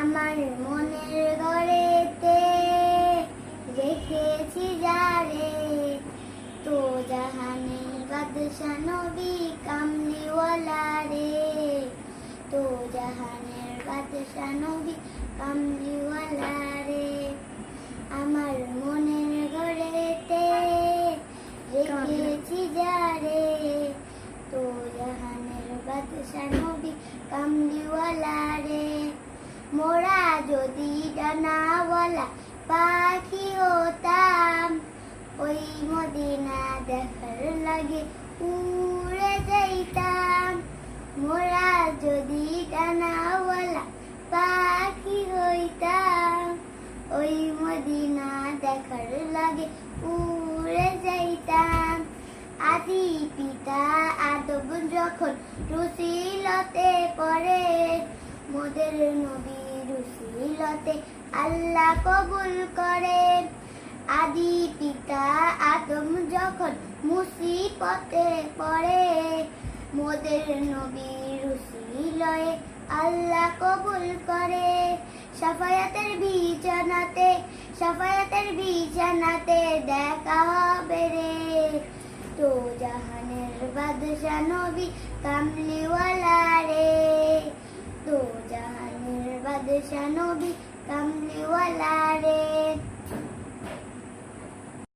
আমার মনের ঘরেতে রেখেছি যারে, তো জাহানের বাদশা নবী কামলিওয়ালা রে, তো জাহানের বাদশা নবী কামলিওয়ালা রে। আমার মনের ঘরেতে রেখেছি যারে, তো জাহানের বাদশা নবী কামলিওয়ালা রে। মোরা যদি ডানাওয়ালা পাখি হতাম, ওই মদিনা দেখার লাগে উড়ে যাইতাম। মোরা যদি ডানাওয়ালা পাখি হইতাম, ওই মদিনা দেখার লাগে উড়ে যাইতাম। আদি পিতা আদম যখন রুসিলতে পড়ে, মোদের নবী রুসিলতে আল্লাহ কবুল করে। আদি পিতা আদম যখন মুসিবতে পড়ে, মোদের নবী রুসিলয়ে আল্লাহ কবুল করে। শাফায়াতের বিছানাতে দেখা হবে রে, তো জাহানের বাদশা নবী কামলিওয়ালা রে, তো জাহানের বাদশা নবী কামলিওয়ালা রে।